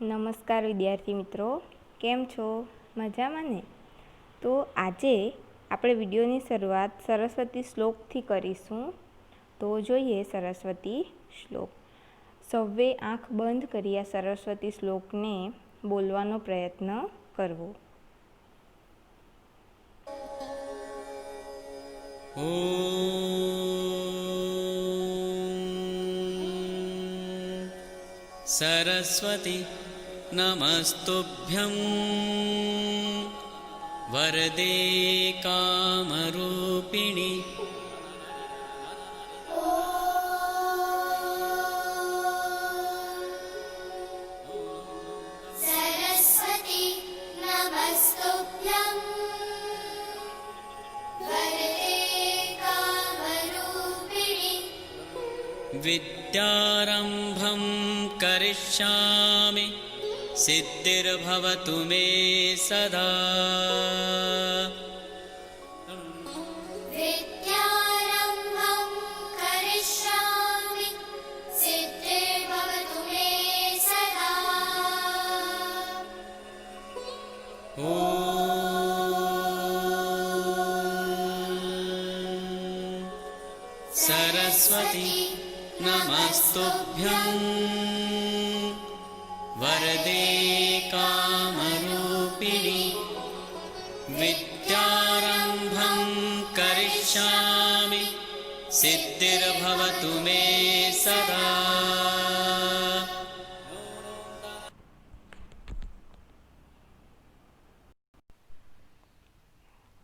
નમસ્કાર વિદ્યાર્થી મિત્રો, કેમ છો? મજામાં ને? તો આજે આપણે વિડીયોની શરૂઆત સરસ્વતી શ્લોકથી કરીશું. તો જોઈએ સરસ્વતી શ્લોક. સૌએ આંખ બંધ કરી આ સરસ્વતી શ્લોકને બોલવાનો પ્રયત્ન કરવો. સરસ્વતી નમસ્તુભ્યં વરદે કામરૂપિણી સરસ્વતી નમસ્તુભ્યં વરદે કામરૂપિણી વિદ્યારંભં કરિષ્યામિ સિદ્ધિર્ભવતુ મે સદા. વિદ્યારંભં કરિષ્યામિ સિદ્ધિર્ભવતુ મે સદા. સરસ્વતી નમસ્તુભ્યં વરદે કામરૂપિણી વિદ્યારંભં કરિષ્યામિ સિદ્ધિર્ભવતુ મે સદા.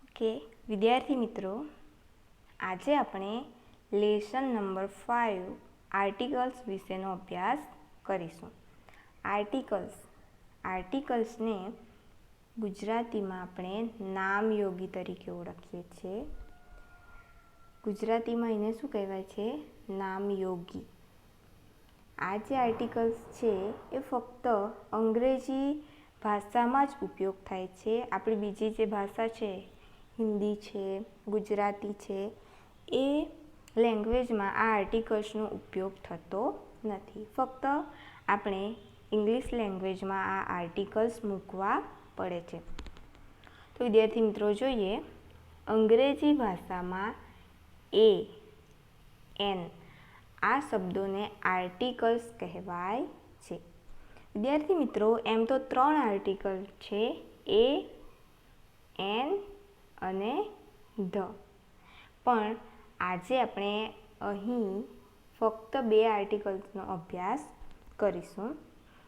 ઓકે વિદ્યાર્થી મિત્રો, આજે આપણે લેસન નંબર 5 આર્ટિકલ્સ વિશેનો અભ્યાસ કરીશું. આર્ટિકલ્સને ગુજરાતીમાં આપણે નામયોગી તરીકે ઓળખીએ છીએ. ગુજરાતીમાં એને શું કહેવાય છે? નામયોગી. આ જે આર્ટિકલ્સ છે એ ફક્ત અંગ્રેજી ભાષામાં જ ઉપયોગ થાય છે. આપણી બીજી જે ભાષા છે, હિન્દી છે, ગુજરાતી છે, એ લેંગ્વેજમાં આ આર્ટિકલ્સનો ઉપયોગ થતો નથી. ફક્ત આપણે ઇંગ્લિશ લેંગ્વેજમાં આ આર્ટિકલ્સ મૂકવા પડે છે. તો વિદ્યાર્થી મિત્રો જોઈએ, અંગ્રેજી ભાષામાં એ, એન આ શબ્દોને આર્ટિકલ્સ કહેવાય છે. વિદ્યાર્થી મિત્રો, એમ તો 3 આર્ટિકલ છે, એ, એન અને ધ. પણ આજે આપણે અહીં ફક્ત 2 આર્ટિકલ્સનો અભ્યાસ કરીશું.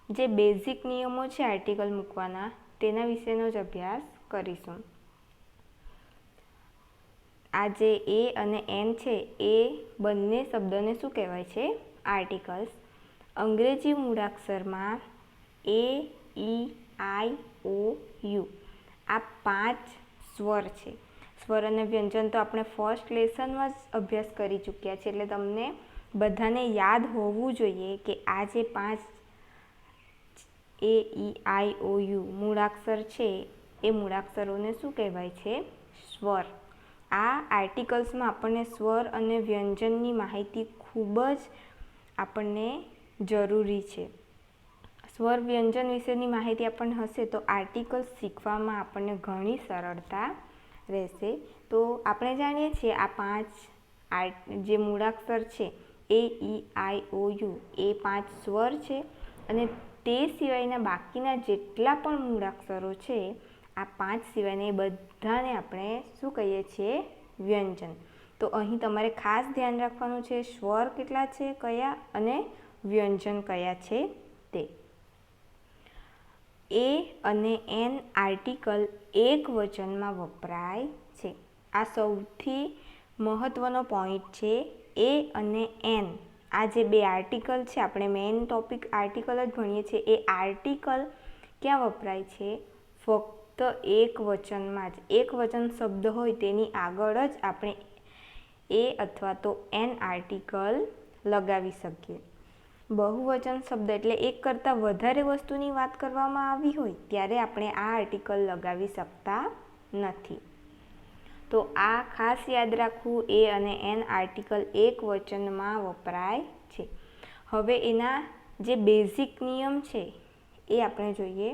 જે બેઝિક નિયમો છે આર્ટિકલ મૂકવાના, તેના વિશેનો જ અભ્યાસ કરીશું. આ જે એ અને એન છે એ બંને શબ્દોને શું કહેવાય છે? આર્ટિકલ્સ. અંગ્રેજી મૂળાક્ષરમાં એ, ઈ, આઈ, ઓ, યુ આ 5 સ્વર છે. સ્વર અને વ્યંજન તો આપણે ફર્સ્ટ લેસનમાં જ અભ્યાસ કરી ચૂક્યા છે, એટલે તમને બધાને યાદ હોવું જોઈએ કે આ જે 5 એ, ઈ, આઈ, ઓ, યુ મૂળાક્ષર છે એ મૂળાક્ષરોને શું કહેવાય છે? સ્વર. આ આર્ટિકલ્સમાં આપણને સ્વર અને વ્યંજનની માહિતી ખૂબ જ આપણને જરૂરી છે. સ્વર વ્યંજન વિશેની માહિતી આપણને હશે તો આર્ટિકલ્સ શીખવામાં આપણને ઘણી સરળતા રહેશે. તો આપણે જાણીએ છીએ આ 5 જે મૂળાક્ષર છે એ, ઈ, આઈ, ઓ, યુ એ 5 સ્વર છે અને તે સિવાયના બાકીના જેટલા પણ મૂળાક્ષરો છે આ 5 સિવાયને એ બધાને આપણે શું કહીએ છીએ? વ્યંજન. તો અહીં તમારે ખાસ ધ્યાન રાખવાનું છે સ્વર કેટલા છે, કયા, અને વ્યંજન કયા છે તે. એ અને એન આર્ટિકલ એક વચનમાં વપરાય છે. આ સૌથી મહત્ત્વનો પોઈન્ટ છે. એ અને એન આ જે 2 આર્ટિકલ છે, આપણે મેઇન ટોપિક આર્ટિકલ જ ભણીએ છીએ. એ આર્ટિકલ ક્યાં વપરાય છે? ફક્ત એક વચનમાં જ. એક વચન શબ્દ હોય તેની આગળ જ આપણે એ અથવા તો એન આર્ટિકલ લગાવી શકીએ. બહુવચન શબ્દ એટલે એક કરતાં વધારે વસ્તુની વાત કરવામાં આવી હોય ત્યારે આપણે આ આર્ટિકલ લગાવી શકતા નથી. તો આ ખાસ યાદ રાખવું, એ અને એન આર્ટિકલ એક વચનમાં વપરાય છે. હવે એના જે બેઝિક નિયમ છે એ આપણે જોઈએ.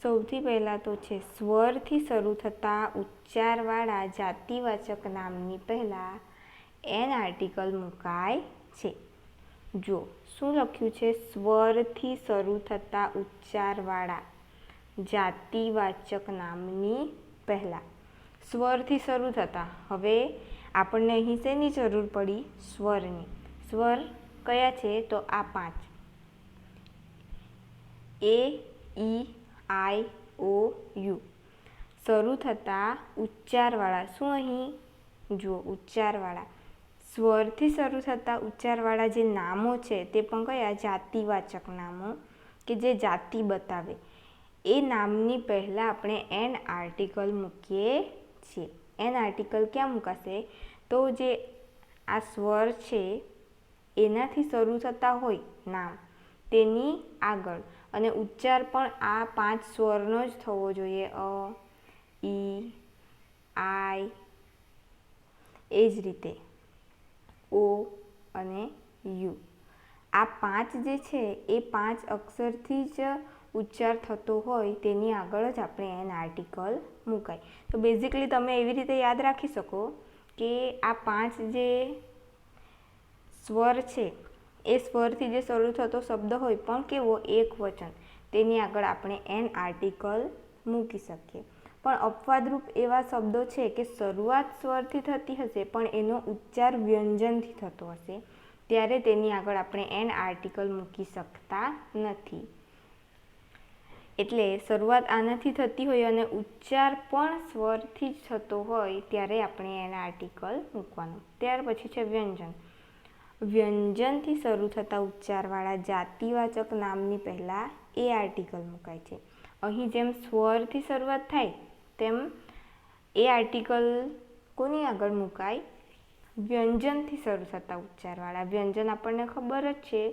સૌથી પહેલાં તો છે સ્વરથી શરૂ થતા ઉચ્ચારવાળા જાતિવાચક નામની પહેલાં એન આર્ટિકલ મુકાય છે. જો શું લખ્યું છે? સ્વરથી શરૂ થતા ઉચ્ચારવાળા જાતિવાચક નામની પહેલાં. સ્વરથી શરૂ થતા. હવે આપણને અહીં શેની જરૂર પડી? સ્વરની. સ્વર કયા છે? તો આ 5: એ, ઈ, આઈ, ઓ, યુ. શરૂ થતા ઉચ્ચારવાળા. શું અહીં જુઓ? ઉચ્ચારવાળા. સ્વરથી શરૂ થતા ઉચ્ચારવાળા જે નામો છે તે પણ કયા? જાતિવાચક નામો, કે જે જાતિ બતાવે. એ નામની પહેલાં આપણે એન આર્ટિકલ મૂકીએ છીએ. એન આર્ટિકલ ક્યાં મુકાશે? તો જે આ સ્વર છે એનાથી શરૂ થતા હોય નામ તેની આગળ, અને ઉચ્ચાર પણ આ 5 સ્વરનો જ થવો જોઈએ. અ, ઈ, આઈ, એ જ રીતે ઓ અને યુ. આ 5 જે છે એ 5 અક્ષરથી જ ઉચ્ચાર થતો હોય તેની આગળ જ આપણે એન આર્ટિકલ મુકાય. તો બેઝિકલી તમે એવી રીતે યાદ રાખી શકો કે આ 5 જે સ્વર છે એ સ્વરથી જે શરૂ થતો શબ્દ હોય પણ કેવો? એક વચન, તેની આગળ આપણે એન આર્ટિકલ મૂકી શકીએ. પણ અપવાદરૂપ એવા શબ્દો છે કે શરૂઆત સ્વરથી થતી હશે પણ એનો ઉચ્ચાર વ્યંજનથી થતો હશે, ત્યારે તેની આગળ આપણે એન આર્ટિકલ મૂકી શકતા નથી. એટલે શરૂઆત આનાથી થતી હોય અને ઉચ્ચાર પણ સ્વરથી જ થતો હોય ત્યારે આપણે એન આર્ટિકલ મૂકવાનું. ત્યાર પછી છે વ્યંજન. વ્યંજનથી શરૂ થતા ઉચ્ચારવાળા જાતિવાચક નામની પહેલાં એ આર્ટિકલ મુકાય છે. અહીં જેમ સ્વરથી શરૂઆત થાય તેમ એ આર્ટિકલ કોની આગળ મુકાય? વ્યંજનથી શરૂ થતા ઉચ્ચારવાળા. વ્યંજન આપણને ખબર જ છે,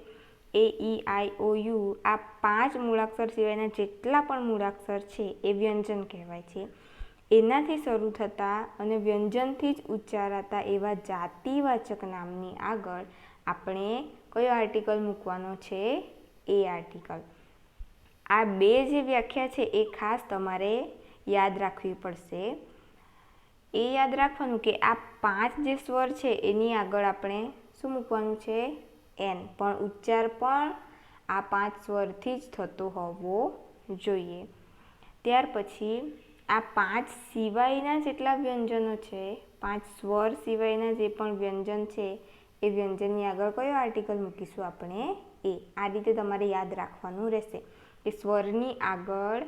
એ, ઈ, આઈ, ઓ, યુ. આ 5 મૂળાક્ષર સિવાયના જેટલા પણ મૂળાક્ષર છે એ વ્યંજન કહેવાય છે. એનાથી શરૂ થતા અને વ્યંજનથી જ ઉચ્ચારાતા એવા જાતિવાચક નામની આગળ આપણે કયો આર્ટિકલ મૂકવાનો છે? એ આર્ટિકલ. આ 2 જે વ્યાખ્યા છે એ ખાસ તમારે યાદ રાખવી પડશે. એ યાદ રાખવાનું કે આ 5 જે સ્વર છે એની આગળ આપણે શું મૂકવાનું છે? એન. પણ ઉચ્ચાર પણ આ 5 સ્વરથી જ થતો હોવો જોઈએ. ત્યાર પછી આ 5 સિવાયના જેટલા વ્યંજનો છે, 5 સ્વર સિવાયના જે પણ વ્યંજન છે એ વ્યંજનની આગળ કયો આર્ટિકલ મૂકીશું આપણે? એ. આ રીતે તમારે યાદ રાખવાનું રહેશે કે સ્વરની આગળ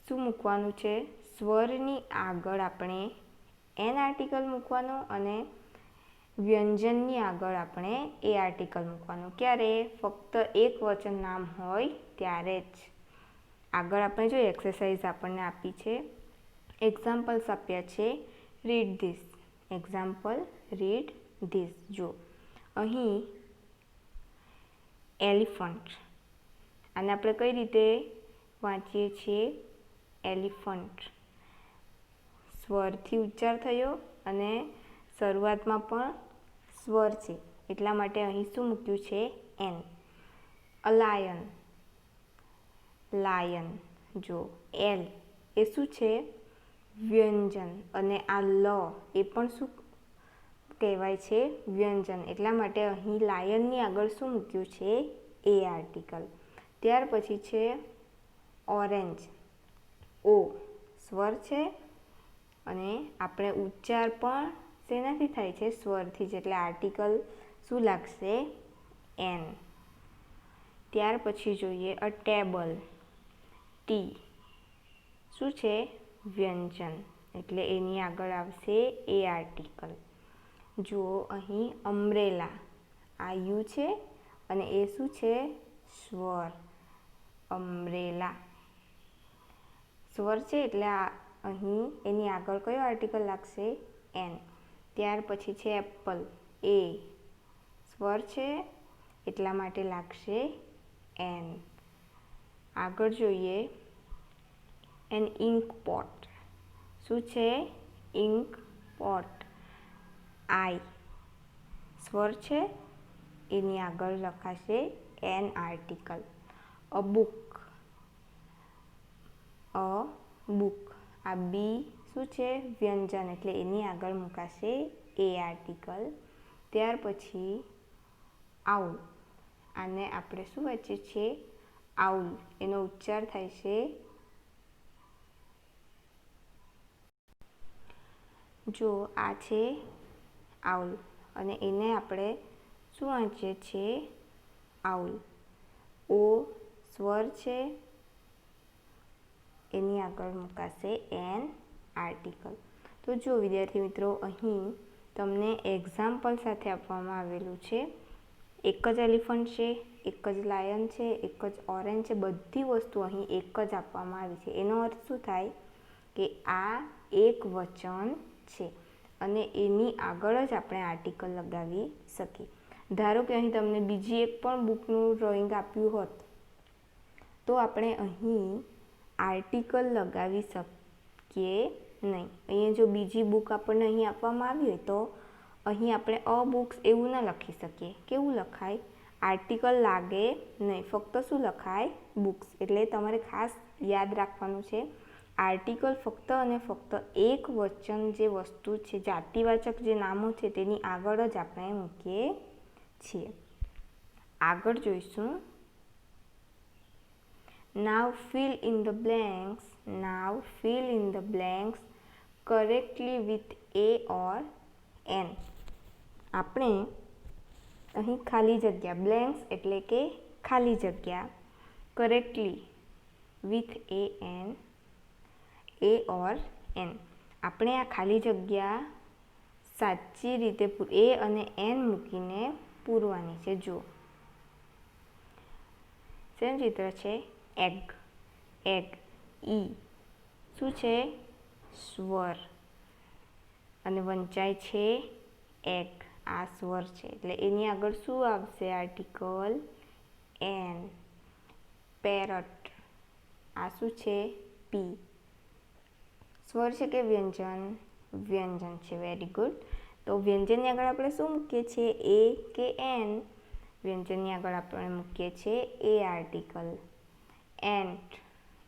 શું મૂકવાનું છે? સ્વરની આગળ આપણે એન આર્ટિકલ મૂકવાનું અને વ્યંજનની આગળ આપણે એ આર્ટિકલ મૂકવાનું. ક્યારે? ફક્ત એક વચન નામ હોય ત્યારે જ. આગળ આપણે જો એક્સરસાઇઝ આપણને આપી છે, એક્ઝામ્પલ્સ આપ્યા છે. Read this. Example, read this. જો અહીં એલિફન્ટ, આને આપણે કઈ રીતે વાંચીએ છીએ? એલિફન્ટ. સ્વરથી ઉચ્ચાર થયો અને શરૂઆતમાં પણ સ્વર છે એટલા માટે અહીં શું મૂક્યું છે? એન. અલાયન. લાયન. જો એલ એ શું છે? વ્યંજન. અને આ લ એ પણ શું કહેવાય છે? વ્યંજન. એટલા માટે અહીં લાયનની આગળ શું મૂક્યું છે? એ આર્ટિકલ. ત્યાર પછી છે ઓરેન્જ. ઓ સ્વર છે અને આપણે ઉચ્ચાર પણ શેનાથી થાય છે? સ્વરથી જ. એટલે આર્ટિકલ શું લાગશે? એન. ત્યાર પછી જોઈએ અ ટેબલ. ટી શું છે? વ્યંજન. એટલે એની આગળ આવશે એ આર્ટિકલ. જુઓ અહીં અમ્બ્રેલા. આ યુ છે અને એ શું છે? સ્વર. અમ્બ્રેલા સ્વર છે એટલે અહીં એની આગળ કયો આર્ટિકલ લાગશે? એન. ત્યાર પછી છે એપલ. એ સ્વર છે એટલા માટે લાગશે એન. આગળ જોઈએ એન ઇન્ક પોટ. શું છે? Ink pot. આઈ સ્વર છે એની આગળ લખાશે an article. A book, a book. આ બી શું છે? વ્યંજન, એટલે એની આગળ મુકાશે એ આર્ટિકલ. ત્યાર પછી આઉલ, આને આપણે શું વાંચીએ છીએ? આઉલ. એનો ઉચ્ચાર થાય છે જો આ છે આઉલ અને એને આપણે શું વાંચીએ છીએ? આઉલ. ઓ સ્વર છે, એની આગળ મુકાશે એન આર્ટિકલ. તો જો વિદ્યાર્થી મિત્રો, અહીં તમને એક્ઝામ્પલ સાથે આપવામાં આવેલું છે. એક જ એલિફન્ટ છે, એક જ લાયન છે, એક જ ઓરેન્જ છે, બધી વસ્તુ અહીં એક જ આપવામાં આવી છે. એનો અર્થ શું થાય કે આ એક વચન છે અને એની આગળ જ આપણે આર્ટિકલ લગાવી શકીએ. ધારો કે અહીં તમને બીજી એક પણ બુકનું ડ્રોઈંગ આપ્યું હોત તો આપણે અહીં આર્ટિકલ લગાવી શકીએ નહીં. અહીંયા જો બીજી બુક આપણને અહીં આપવામાં આવી હોય તો અહીં આપણે અ બુક્સ એવું ના લખી શકીએ. કેવું લખાય? આર્ટિકલ લાગે નહીં, ફક્ત શું લખાય? બુક્સ. એટલે તમારે ખાસ યાદ રાખવાનું છે, આર્ટિકલ ફક્ત અને ફક્ત એક વચન જે વસ્તુ છે, જાતિવાચક જે નામો છે તેની આગળ જ આપણે મૂકીએ છીએ. આગળ જોઈશું. Now fill in the blanks. Now fill in the blanks correctly with A or N. આપણે અહીં ખાલી જગ્યા, બ્લેન્ક્સ એટલે કે ખાલી જગ્યા, correctly with a an, a or an. આપણે આ ખાલી જગ્યા સાચી રીતે એ અને એન મૂકીને પૂરવાની છે. જો સેમ ચિત્ર છે. Egg, egg. ઈ શું છે? સ્વર. અને વંચાય છે એગ. આ સ્વર છે એટલે એની આગળ શું આવશે? Article N. પેરટ, આ શું છે? પી. સ્વર છે કે વ્યંજન? વ્યંજન છે. Very good. તો વ્યંજનની આગળ આપણે શું મૂકીએ છીએ? એ કે એન? વ્યંજનની આગળ આપણે મૂકીએ છીએ એ આર્ટિકલ. એન્ટ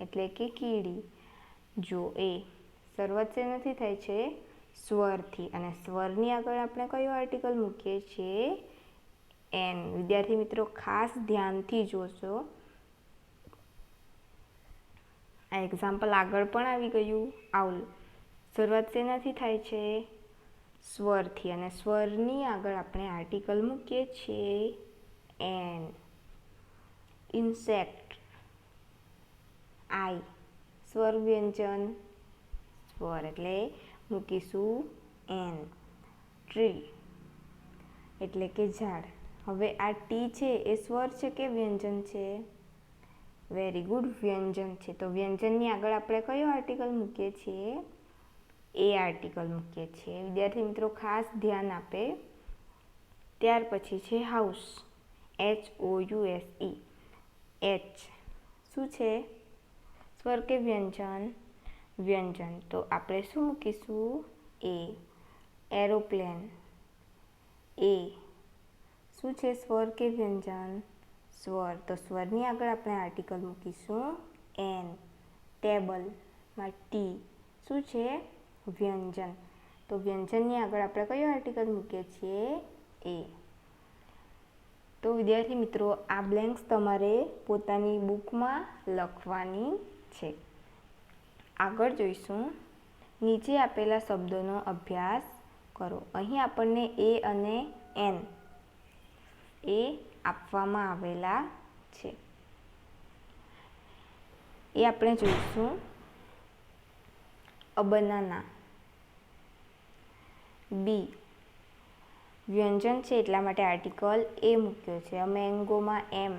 એટલે કે કીડી. જો એ શરૂઆત શેનાથી થાય છે? સ્વરથી. અને સ્વરની આગળ આપણે કયો આર્ટિકલ મૂકીએ છીએ? એન. વિદ્યાર્થી મિત્રો ખાસ ધ્યાનથી જોશો. આ એક્ઝામ્પલ આગળ પણ આવી ગયું. આઉલ શરૂઆત શેનાથી થાય છે? સ્વરથી. અને સ્વરની આગળ આપણે આર્ટિકલ મૂકીએ છીએ એન. Insect, I. સ્વર વ્યંજન? સ્વર એટલે મૂકીશું એન. ટ્રી એટલે કે ઝાડ. હવે આ ટી છે એ સ્વર છે કે વ્યંજન છે? વેરી ગુડ, વ્યંજન છે. તો વ્યંજનની આગળ આપણે કયો આર્ટિકલ મૂકીએ છીએ? એ આર્ટિકલ મૂકીએ છીએ. વિદ્યાર્થી મિત્રો ખાસ ધ્યાન આપે. ત્યાર પછી છે હાઉસ. HOUSE. એચ શું છે? સ્વર કે વ્યંજન? વ્યંજન. તો આપણે શું મૂકીશું? એ. એરોપ્લેન. એ શું છે? સ્વર કે વ્યંજન? સ્વર. તો સ્વરની આગળ આપણે આર્ટિકલ મૂકીશું એન. ટેબલમાં ટી શું છે? વ્યંજન. તો વ્યંજનની આગળ આપણે કયો આર્ટિકલ મૂકીએ છીએ? એ. તો વિદ્યાર્થી મિત્રો આ બ્લેન્ક્સ તમારે પોતાની બુકમાં લખવાની છે. આગળ જોઈશું. નીચે આપેલા શબ્દોનો અભ્યાસ કરો. અહીં આપણને એ અને એન એ આપવામાં આવેલા છે. એ આપણે જોઈશું. A banana. બી વ્યંજન છે એટલા માટે આર્ટિકલ એ મૂક્યો છે. અ મેંગોમાં એમ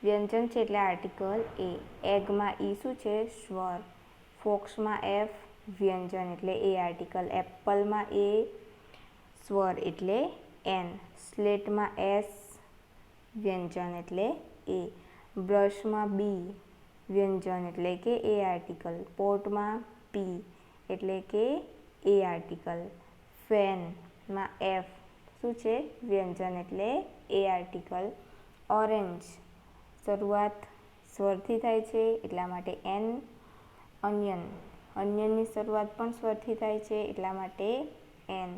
વ્યંજન છે એટલે આર્ટિકલ એ. એગમાં ઈ શું છે? સ્વર. ફોક્સમાં એફ વ્યંજન એટલે એ આર્ટિકલ. એપલમાં એ સ્વર એટલે એન. સ્લેટમાં એસ વ્યંજન એટલે એ. બ્રશમાં બી વ્યંજન એટલે કે એ આર્ટિકલ. પોટમાં પી એટલે કે એ આર્ટિકલ. ફેનમાં એફ શું છે? વ્યંજન એટલે એ આર્ટિકલ. ઓરેન્જ શરૂઆત સ્વરથી થાય છે એટલા માટે એન. અનિયન, અનિયનની શરૂઆત પણ સ્વરથી થાય છે એટલા માટે એન.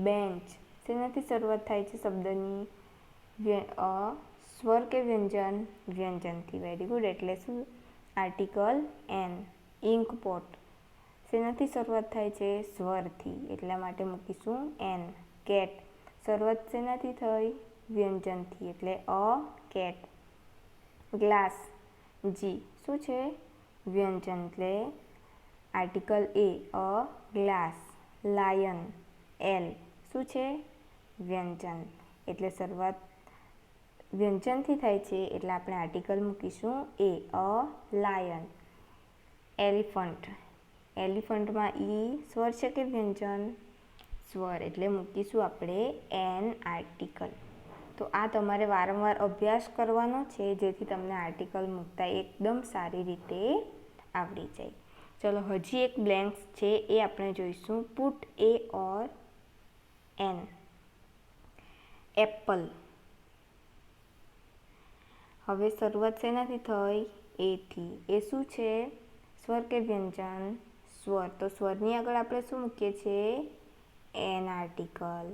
બેન્ચ, શેનાથી શરૂઆત થાય છે શબ્દની? સ્વર કે વ્યંજન? વ્યંજનથી. Very good. એટલે શું? Article N. ઇન્કપોટ, શેનાથી શરૂઆત થાય છે? સ્વરથી એટલા માટે મૂકીશું એન. કેટ, શરૂઆત શેનાથી થઈ? વ્યંજનથી એટલે કેટ. ગ્લાસ, જી, શું છે? વ્યંજન એટલે આર્ટિકલ એ. ગ્લાસ. લાયન, એલ, શું છે? વ્યંજન એટલે શરૂઆત વ્યંજનથી થાય છે એટલે આપણે આર્ટિકલ મૂકીશું એ. લાયન. એલિફન્ટ, એલિફન્ટમાં ઈ સ્વર છે કે વ્યંજન? સ્વર એટલે મૂકીશું આપણે એન આર્ટિકલ. તો આ તમારે વારંવાર અભ્યાસ કરવાનો છે જેથી તમને આર્ટિકલ મૂકતા એકદમ સારી રીતે આવડી જાય. ચલો હજી એક બ્લેન્ક્સ છે એ આપણે જોઈશું. Put A or N. Apple, હવે શરૂઆત શેનાથી થઈ? એથી. એ શું છે? સ્વર કે વ્યંજન? સ્વર. તો સ્વરની આગળ આપણે શું મૂકીએ છીએ? An article.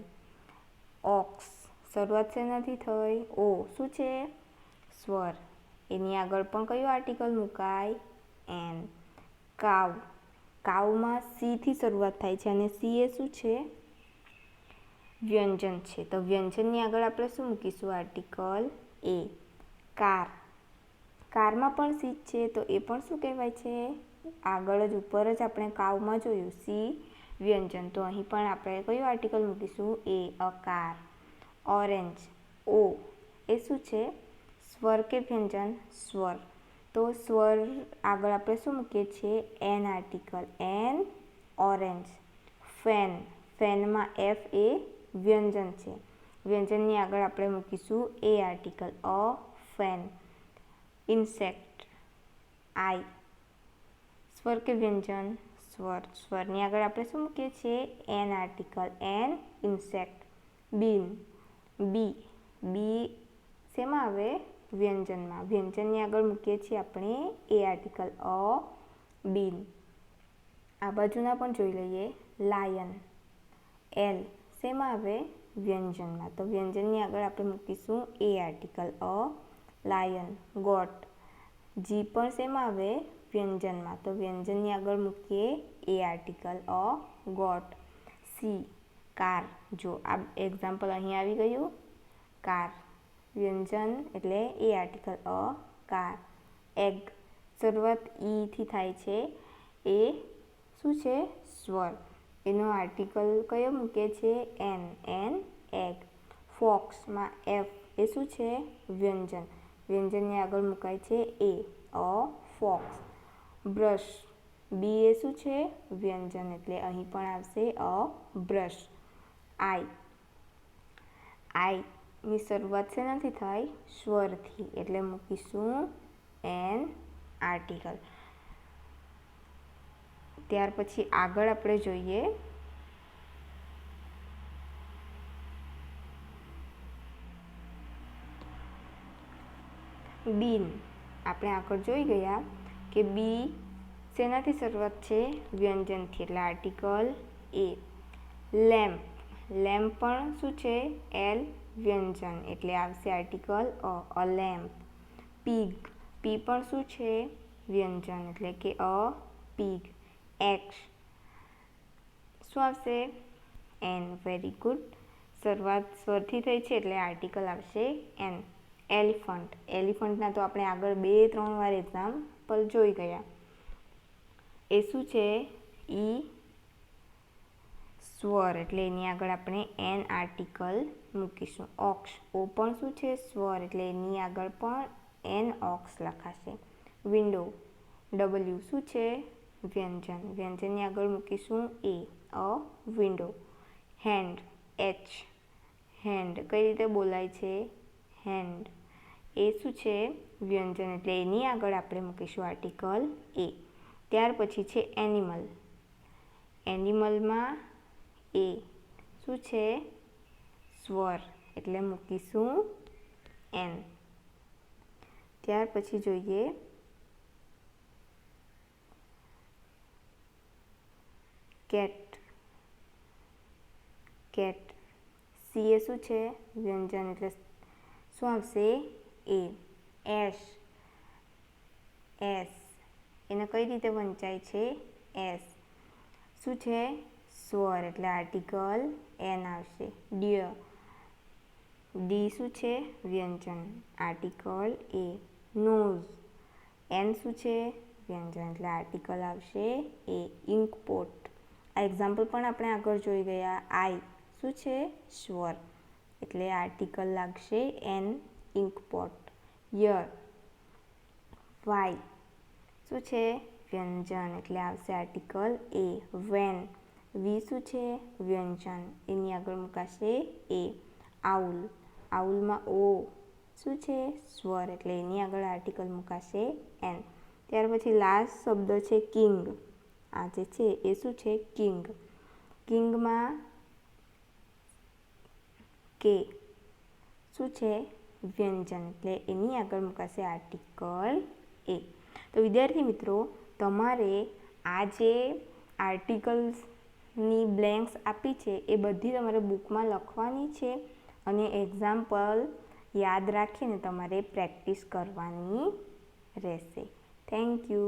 ઓક્સ, શરૂઆત શેનાથી થઈ? ઓ, શું છે? સ્વર. એની આગળ પણ કયું આર્ટિકલ મુકાય? એન. કાવ, કાવમાં સીથી શરૂઆત થાય છે અને સી એ શું છે? વ્યંજન છે. તો વ્યંજનની આગળ આપણે શું મૂકીશું? આર્ટિકલ એ. કાર, કારમાં પણ સી છે તો એ પણ શું કહેવાય છે? આગળ જ ઉપર જ આપણે કાવમાં જોયું સી વ્યંજન, તો અહીં પણ આપણે કયું આર્ટિકલ મૂકીશું? એ. કાર. ઓરેન્જ, ઓ, એ શું છે? સ્વર કે વ્યંજન? સ્વર. તો સ્વર આગળ આપણે શું મૂકીએ છીએ? An article. An. Orange. Fan, ફેનમાં એફ એ વ્યંજન છે, વ્યંજનની આગળ આપણે મૂકીશું a article. Fan. Insect, I, સ્વર કે વ્યંજન? સ્વર. સ્વરની આગળ આપણે શું મૂકીએ છીએ? An article. એન. ઇન્સેક્ટ. બીન, બી, બી શેમાં આવે? વ્યંજનમાં. વ્યંજનની આગળ મૂકીએ છીએ આપણે એ આર્ટિકલ. બીન. આ બાજુના પણ જોઈ લઈએ. લાયન, એલ, શેમાં આવે? વ્યંજનમાં. તો વ્યંજનની આગળ આપણે મૂકીશું એ આર્ટિકલ. લાયન. ગોટ, જી પણ શેમાં આવે? વ્યંજનમાં. તો વ્યંજનની આગળ મૂકીએ એ આર્ટિકલ. ગોટ. સી. કાર, જો આ એક્ઝામ્પલ અહીં આવી ગયું. કાર, વ્યંજન એટલે એ આર્ટિકલ. કાર. એગ, શરૂઆત ઈથી થાય છે. એ શું છે? સ્વર. એનો આર્ટિકલ કયો મૂકે છે? એન. એન. એગ. ફોક્સમાં એફ, એ શું છે? વ્યંજન. વ્યંજનની આગળ મુકાય છે એ. ફોક્સ. બ્રશ, બી એ શું છે? વ્યંજન એટલે અહીં પણ આવશે બ્રશ. આઈ, આઈની શરૂઆત શેનાથી થાય? સ્વરથી એટલે મૂકીશું એન આર્ટિકલ. ત્યાર પછી આગળ આપણે જોઈએ બીન. આપણે આગળ જોઈ ગયા કે બી શેનાથી શરૂઆત છે? વ્યંજનથી એટલે આર્ટિકલ એ. લેમ્પ, લેમ્પ પણ શું છે? એલ, વ્યંજન એટલે આવશે આર્ટિકલ અ. લેમ્પ. પીગ, પી પણ શું છે? વ્યંજન એટલે કે પીગ. એક્સ, શું આવશે? એન. Very good. શરૂઆત સ્વરથી થઈ છે એટલે આર્ટિકલ આવશે એન. એલિફન્ટ, એલિફન્ટના તો આપણે આગળ 2-3 વાર એક્ઝામ્પલ જોઈ ગયા. એ શું છે? ઈ સ્વર એટલે એની આગળ આપણે એન આર્ટિકલ મૂકીશું. ઓક્સ, ઓ પણ શું છે? સ્વર એટલે એની આગળ પણ એન ઓક્સ લખાશે. વિન્ડો, ડબલ્યુ શું છે? વ્યંજન. વ્યંજનની આગળ મૂકીશું એ. વિન્ડો. હેન્ડ, એચ, હેન્ડ કઈ રીતે બોલાય છે? હેન્ડ. એ શું છે? વ્યંજન એટલે એની આગળ આપણે મૂકીશું આર્ટિકલ એ. ત્યાર પછી છે એનિમલ. એનિમલમાં એ શું છે? સ્વર એટલે મૂકીશું એન. ત્યાર પછી જોઈએ કેટ. કેટ સી એ શું છે? વ્યંજન, એટલે શું આવશે? એ. એશ. એસ એને કઈ રીતે વંચાય છે? એસ. શું છે? સ્વર, એટલે આર્ટિકલ એન આવશે. ડિયર. ડી શું છે? વ્યંજન, આર્ટિકલ એ. નોઝ. એન શું છે? વ્યંજન, એટલે આર્ટિકલ આવશે એ. ઇન્કપોટ. આ એક્ઝામ્પલ પણ આપણે આગળ જોઈ ગયા. આઈ શું છે? સ્વર, એટલે આર્ટિકલ લાગશે એન. ઇન્કપોટ. યર. વાય શું છે? વ્યંજન, એટલે આવશે આર્ટિકલ એ. વેન. વી શું છે? વ્યંજન, એની આગળ મુકાશે એ. આઉલ. આઉલમાં ઓ શું છે? સ્વર, એટલે એની આગળ આર્ટિકલ મુકાશે એન. ત્યાર પછી લાસ્ટ શબ્દ છે કિંગ. આ જે છે એ શું છે? કિંગ. કિંગમાં કે શું છે? વ્યંજન, એટલે એની આગળ મુકાશે આર્ટિકલ એ. તો વિદ્યાર્થી મિત્રો, તમારે આ જે આર્ટિકલ્સની બ્લેન્ક્સ આપી છે એ બધી તમારે બુકમાં લખવાની છે અને એક્ઝામ્પલ યાદ રાખીને તમારે પ્રેક્ટિસ કરવાની રહેશે. Thank you.